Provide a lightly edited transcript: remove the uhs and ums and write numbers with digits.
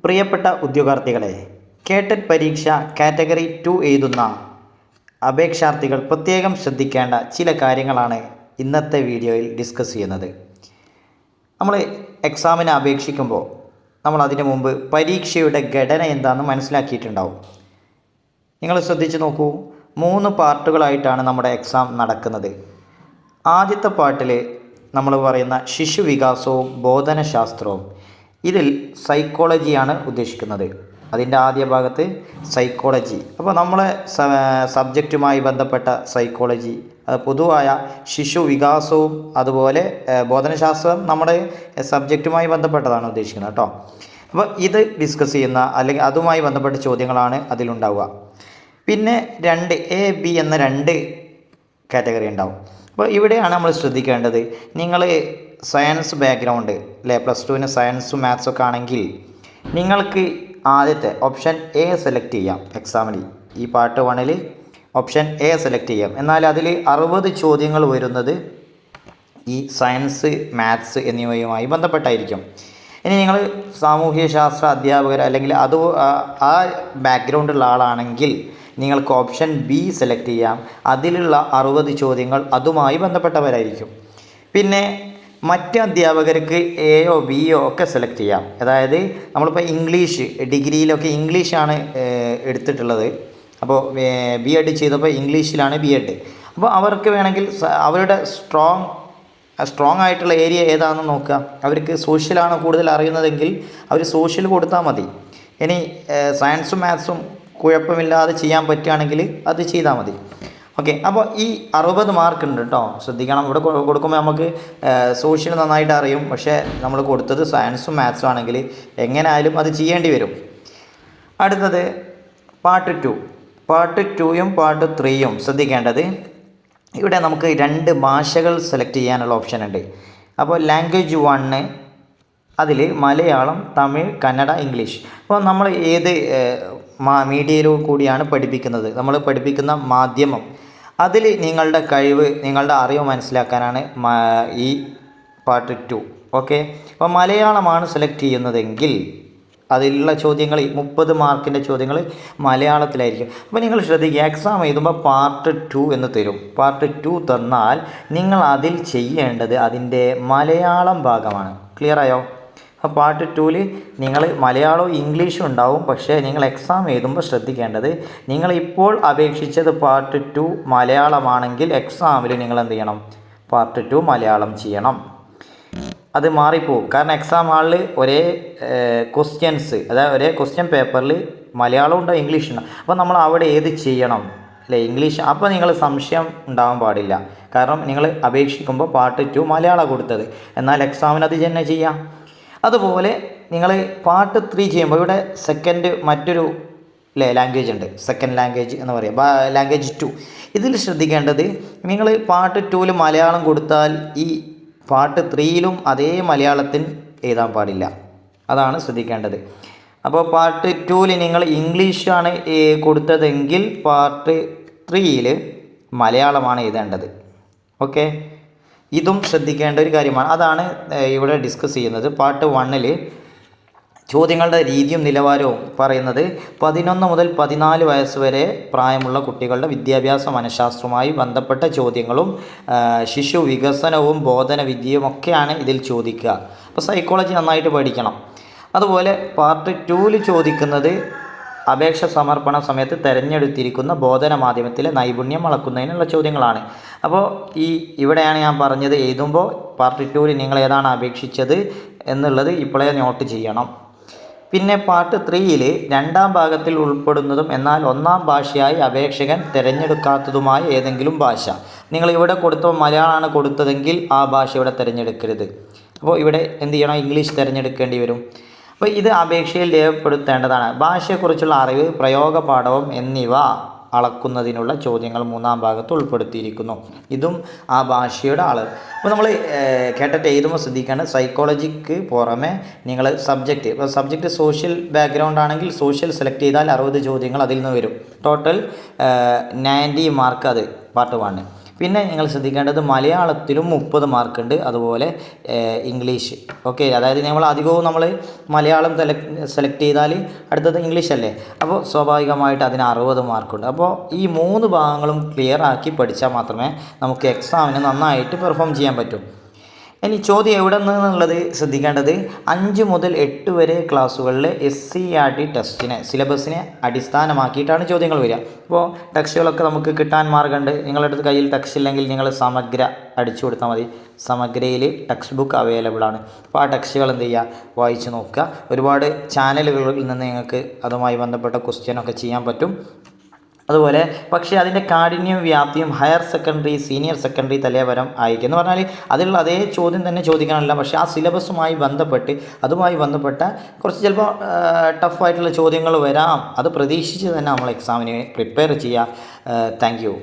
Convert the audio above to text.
പ്രിയപ്പെട്ട ഉദ്യോഗാർത്ഥികളെ, കേട്ടറ്റ് പരീക്ഷ കാറ്റഗറി 2 എഴുതുന്ന അപേക്ഷാർത്ഥികൾ പ്രത്യേകം ശ്രദ്ധിക്കേണ്ട ചില കാര്യങ്ങളാണ് ഇന്നത്തെ വീഡിയോയിൽ ഡിസ്കസ് ചെയ്യുന്നത്. നമ്മൾ എക്സാമിന് അപേക്ഷിക്കുമ്പോൾ നമ്മൾ അതിനു മുമ്പ് പരീക്ഷയുടെ ഘടന എന്താണെന്ന് മനസ്സിലാക്കിയിട്ടുണ്ടാവും. നിങ്ങൾ ശ്രദ്ധിച്ച് നോക്കൂ, 3 പാർട്ടുകളായിട്ടാണ് നമ്മുടെ എക്സാം നടക്കുന്നത്. ആദ്യത്തെ പാർട്ടിൽ നമ്മൾ പറയുന്ന ശിശുവികാസവും ബോധനശാസ്ത്രവും, ഇതിൽ സൈക്കോളജിയാണ് ഉദ്ദേശിക്കുന്നത്. അതിൻ്റെ ആദ്യ ഭാഗത്ത് സൈക്കോളജി. അപ്പോൾ നമ്മളെ സബ്ജക്റ്റുമായി ബന്ധപ്പെട്ട സൈക്കോളജി, പൊതുവായ ശിശു വികാസവും അതുപോലെ ബോധനശാസ്ത്രം നമ്മുടെ സബ്ജക്റ്റുമായി ബന്ധപ്പെട്ടതാണ് ഉദ്ദേശിക്കുന്നത് കേട്ടോ. അപ്പോൾ ഇത് ഡിസ്കസ് ചെയ്യുന്ന അല്ലെങ്കിൽ അതുമായി ബന്ധപ്പെട്ട ചോദ്യങ്ങളാണ് അതിലുണ്ടാവുക. പിന്നെ 2 A, B എന്ന 2 കാറ്റഗറി ഉണ്ടാവും. അപ്പോൾ ഇവിടെയാണ് നമ്മൾ ശ്രദ്ധിക്കേണ്ടത്. നിങ്ങൾ സയൻസ് ബാക്ക്ഗ്രൗണ്ട് അല്ലേ, +2 സയൻസും മാത്സൊക്കെ ആണെങ്കിൽ നിങ്ങൾക്ക് ആദ്യത്തെ ഓപ്ഷൻ A സെലക്ട് ചെയ്യാം. എക്സാമിൽ ഈ പാർട്ട് 1ൽ ഓപ്ഷൻ A സെലക്ട് ചെയ്യാം. എന്നാൽ അതിൽ 60 ചോദ്യങ്ങൾ വരുന്നത് ഈ സയൻസ്, മാത്സ് എന്നിവയുമായി ബന്ധപ്പെട്ടായിരിക്കും. ഇനി നിങ്ങൾ സാമൂഹ്യശാസ്ത്ര അധ്യാപകർ അല്ലെങ്കിൽ ആ ബാക്ക്ഗ്രൗണ്ടുള്ള ആളാണെങ്കിൽ നിങ്ങൾക്ക് ഓപ്ഷൻ B സെലക്ട് ചെയ്യാം. അതിലുള്ള 60 ചോദ്യങ്ങൾ അതുമായി ബന്ധപ്പെട്ടവരായിരിക്കും. പിന്നെ മറ്റ് അധ്യാപകർക്ക് Aയോ Bയോ ഒക്കെ സെലക്ട് ചെയ്യാം. അതായത് നമ്മളിപ്പോൾ ഇംഗ്ലീഷ്, ഡിഗ്രിയിലൊക്കെ ഇംഗ്ലീഷാണ് എടുത്തിട്ടുള്ളത്. അപ്പോൾ B.Ed ചെയ്തപ്പോൾ ഇംഗ്ലീഷിലാണ് B.Ed. അപ്പോൾ അവർക്ക് വേണമെങ്കിൽ അവരുടെ സ്ട്രോങ് ആയിട്ടുള്ള ഏരിയ ഏതാണെന്ന് നോക്കുക. അവർക്ക് സോഷ്യലാണ് കൂടുതൽ അറിയുന്നതെങ്കിൽ അവർ സോഷ്യൽ കൊടുത്താൽ മതി. ഇനി സയൻസും മാത്സും കുഴപ്പമില്ലാതെ ചെയ്യാൻ പറ്റുകയാണെങ്കിൽ അത് ചെയ്താൽ മതി. ഓക്കെ, അപ്പോൾ ഈ 60 മാർക്ക് ഉണ്ട് കേട്ടോ, ശ്രദ്ധിക്കണം. ഇവിടെ കൊടുക്കുമ്പോൾ നമുക്ക് സോഷ്യൽ നന്നായിട്ട് അറിയും, പക്ഷേ നമ്മൾ കൊടുത്തത് സയൻസും മാത്സും ആണെങ്കിൽ എങ്ങനെയായാലും അത് ചെയ്യേണ്ടി വരും. അടുത്തത് പാർട്ട് 2. പാർട്ട് 2യും പാർട്ട് 3യും ശ്രദ്ധിക്കേണ്ടത്, ഇവിടെ നമുക്ക് 2 ഭാഷകൾ സെലക്ട് ചെയ്യാനുള്ള ഓപ്ഷൻ ഉണ്ട്. അപ്പോൾ ലാംഗ്വേജ് 1 അതിൽ മലയാളം, തമിഴ്, കന്നഡ, ഇംഗ്ലീഷ്. അപ്പോൾ നമ്മൾ ഏത് മീഡിയയിലും കൂടിയാണ് പഠിപ്പിക്കുന്നത്, നമ്മൾ പഠിപ്പിക്കുന്ന മാധ്യമം, അതിൽ നിങ്ങളുടെ കഴിവ്, നിങ്ങളുടെ അറിവ് മനസ്സിലാക്കാനാണ് ഈ പാർട്ട് 2. ഓക്കെ, അപ്പോൾ മലയാളമാണ് സെലക്ട് ചെയ്യുന്നതെങ്കിൽ അതിലുള്ള ചോദ്യങ്ങൾ 30 മാർക്കിൻ്റെ ചോദ്യങ്ങൾ മലയാളത്തിലായിരിക്കും. അപ്പോൾ നിങ്ങൾ ശ്രദ്ധിക്കുക, എക്സാം എഴുതുമ്പോൾ പാർട്ട് 2 എന്ന് തരും. പാർട്ട് 2 തന്നാൽ നിങ്ങൾ അതിൽ ചെയ്യേണ്ടത് അതിൻ്റെ മലയാളം ഭാഗമാണ്. ക്ലിയർ ആയോ? അപ്പോൾ പാർട്ട് 2ൽ നിങ്ങൾ മലയാളവും ഇംഗ്ലീഷും ഉണ്ടാവും. പക്ഷേ നിങ്ങൾ എക്സാം എഴുതുമ്പോൾ ശ്രദ്ധിക്കേണ്ടത്, നിങ്ങൾ ഇപ്പോൾ അപേക്ഷിച്ചത് പാർട്ട് 2 മലയാളമാണെങ്കിൽ എക്സാമിൽ നിങ്ങൾ എന്ത് ചെയ്യണം? പാർട്ട് 2 മലയാളം ചെയ്യണം. അത് മാറിപ്പോവും. കാരണം എക്സാം ഹാളിൽ ഒരേ ക്വസ്റ്റ്യൻസ്, അതായത് ഒരേ ക്വസ്റ്റ്യൻ പേപ്പറിൽ മലയാളം ഉണ്ടോ ഇംഗ്ലീഷ് ഉണ്ടോ, അപ്പോൾ നമ്മൾ അവിടെ ഏത് ചെയ്യണം അല്ലേ, ഇംഗ്ലീഷ്. അപ്പോൾ നിങ്ങൾ സംശയം ഉണ്ടാവാൻ പാടില്ല. കാരണം നിങ്ങൾ അപേക്ഷിക്കുമ്പോൾ പാർട്ട് 2 മലയാളം കൊടുത്തത്, എന്നാൽ എക്സാമിന് അത് തന്നെ ചെയ്യാം. അതുപോലെ നിങ്ങൾ പാർട്ട് 3 ചെയ്യുമ്പോൾ ഇവിടെ സെക്കൻഡ് മറ്റൊരു ലാംഗ്വേജ് ഉണ്ട്, സെക്കൻഡ് ലാംഗ്വേജ് എന്ന് പറയും, ലാംഗ്വേജ് 2. ഇതിൽ ശ്രദ്ധിക്കേണ്ടത്, നിങ്ങൾ പാർട്ട് 2ൽ മലയാളം കൊടുത്താൽ ഈ പാർട്ട് 3ലും അതേ മലയാളത്തിൽ എഴുതാൻ പാടില്ല. അതാണ് ശ്രദ്ധിക്കേണ്ടത്. അപ്പോൾ പാർട്ട് 2ൽ നിങ്ങൾ ഇംഗ്ലീഷാണ് കൊടുത്തതെങ്കിൽ പാർട്ട് 3ൽ മലയാളമാണ് എഴുതേണ്ടത്. ഓക്കെ, ഇതും ശ്രദ്ധിക്കേണ്ട ഒരു കാര്യമാണ്. അതാണ് ഇവിടെ ഡിസ്കസ് ചെയ്യുന്നത്. പാർട്ട് 1ൽ ചോദ്യങ്ങളുടെ രീതിയും നിലവാരവും പറയുന്നത് 11 മുതൽ 14 വയസ്സ് വരെ പ്രായമുള്ള കുട്ടികളുടെ വിദ്യാഭ്യാസ മനഃശാസ്ത്രവുമായി ബന്ധപ്പെട്ട ചോദ്യങ്ങളും ശിശു വികസനവും ബോധന വിദ്യയും ഒക്കെയാണ് ഇതിൽ ചോദിക്കുക. അപ്പോൾ സൈക്കോളജി നന്നായിട്ട് പഠിക്കണം. അതുപോലെ പാർട്ട് 2ൽ ചോദിക്കുന്നത് അപേക്ഷ സമർപ്പണ സമയത്ത് തിരഞ്ഞെടുത്തിരിക്കുന്ന ബോധന മാധ്യമത്തിലെ നൈപുണ്യം അളക്കുന്നതിനുള്ള ചോദ്യങ്ങളാണ്. അപ്പോൾ ഇവിടെയാണ് ഞാൻ പറഞ്ഞത്, എഴുതുമ്പോൾ പാർട്ട് 2ൽ നിങ്ങൾ ഏതാണ് അപേക്ഷിച്ചത് എന്നുള്ളത് ഇപ്പോഴേ നോട്ട് ചെയ്യണം. പിന്നെ പാർട്ട് 3ൽ 2ാം ഭാഗത്തിൽ ഉൾപ്പെടുന്നതും എന്നാൽ 1ാം ഭാഷയായി അപേക്ഷകൻ തിരഞ്ഞെടുക്കാത്തതുമായ ഏതെങ്കിലും ഭാഷ, നിങ്ങൾ ഇവിടെ കൊടുത്ത മലയാളമാണ് കൊടുത്തതെങ്കിൽ ആ ഭാഷ ഇവിടെ തിരഞ്ഞെടുക്കരുത്. അപ്പോൾ ഇവിടെ എന്ത് ചെയ്യണം? ഇംഗ്ലീഷ് തിരഞ്ഞെടുക്കേണ്ടി വരും. അപ്പോൾ ഇത് അപേക്ഷയിൽ രേഖപ്പെടുത്തേണ്ടതാണ്. ഭാഷയെക്കുറിച്ചുള്ള അറിവ്, പ്രയോഗ പാഠവും എന്നിവ അളക്കുന്നതിനുള്ള ചോദ്യങ്ങൾ 3ാം ഭാഗത്ത് ഉൾപ്പെടുത്തിയിരിക്കുന്നു. ഇതും ആ ഭാഷയുടെ അളവ്. അപ്പോൾ നമ്മൾ കേട്ടിട്ട് എഴുതുമ്പോൾ ശ്രദ്ധിക്കേണ്ടത്, സൈക്കോളജിക്ക് പുറമെ നിങ്ങൾ സബ്ജക്റ്റ് സോഷ്യൽ ബാക്ക്ഗ്രൗണ്ട് ആണെങ്കിൽ സോഷ്യൽ സെലക്ട് ചെയ്താൽ 60 ചോദ്യങ്ങൾ അതിൽ നിന്ന് വരും. ടോട്ടൽ 90 മാർക്ക് അത് പാർട്ട് 1. പിന്നെ നിങ്ങൾ ശ്രദ്ധിക്കേണ്ടത് മലയാളത്തിലും 30 മാർക്കുണ്ട്, അതുപോലെ ഇംഗ്ലീഷ്. ഓക്കെ, അതായത് നമ്മൾ അധികവും നമ്മൾ മലയാളം സെലക്ട് ചെയ്താൽ അടുത്തത് ഇംഗ്ലീഷ് അല്ലേ, അപ്പോൾ സ്വാഭാവികമായിട്ട് അതിന് 60 മാർക്കുണ്ട്. അപ്പോൾ ഈ 3 ഭാഗങ്ങളും ക്ലിയർ ആക്കി പഠിച്ചാൽ മാത്രമേ നമുക്ക് എക്സാമിന് നന്നായിട്ട് പെർഫോം ചെയ്യാൻ പറ്റൂ. ഇനി ചോദ്യം എവിടെ നിന്നുള്ളത് ശ്രദ്ധിക്കേണ്ടത്, 5 മുതൽ 8 വരെ ക്ലാസ്സുകളിലെ SCERT ടെസ്റ്റിനെ സിലബസിനെ അടിസ്ഥാനമാക്കിയിട്ടാണ് ചോദ്യങ്ങൾ വരിക. അപ്പോൾ ടെക്സ്റ്റുകളൊക്കെ നമുക്ക് കിട്ടാൻ മാർഗ്ഗമുണ്ട്. നിങ്ങളുടെ അടുത്ത് കയ്യിൽ ടെക്സ്റ്റ് ഇല്ലെങ്കിൽ നിങ്ങൾ സമഗ്ര അടിച്ചു കൊടുത്താൽ മതി. സമഗ്രയിൽ ടെക്സ്റ്റ് ബുക്ക് അവൈലബിൾ ആണ്. അപ്പോൾ ആ ടെക്സ്റ്റുകൾ എന്ത് ചെയ്യുക, വായിച്ച് നോക്കുക. ഒരുപാട് ചാനലുകളിൽ നിന്ന് നിങ്ങൾക്ക് അതുമായി ബന്ധപ്പെട്ട ക്വസ്റ്റ്യനൊക്കെ ചെയ്യാൻ പറ്റും. അതുപോലെ പക്ഷേ അതിൻ്റെ കാഠിന്യവും വ്യാപ്തിയും ഹയർ സെക്കൻഡറി, സീനിയർ സെക്കൻഡറി തലവരം ആയിരിക്കും. എന്ന് പറഞ്ഞാൽ അതിലുള്ള അതേ ചോദ്യം തന്നെ ചോദിക്കാനല്ല, പക്ഷേ ആ സിലബസുമായി ബന്ധപ്പെട്ട് അതുമായി ബന്ധപ്പെട്ട കുറച്ച് ചിലപ്പോൾ ടഫായിട്ടുള്ള ചോദ്യങ്ങൾ വരാം. അത് പ്രതീക്ഷിച്ച് തന്നെ നമ്മൾ എക്സാമിന് പ്രിപ്പയർ ചെയ്യുക. Thank you.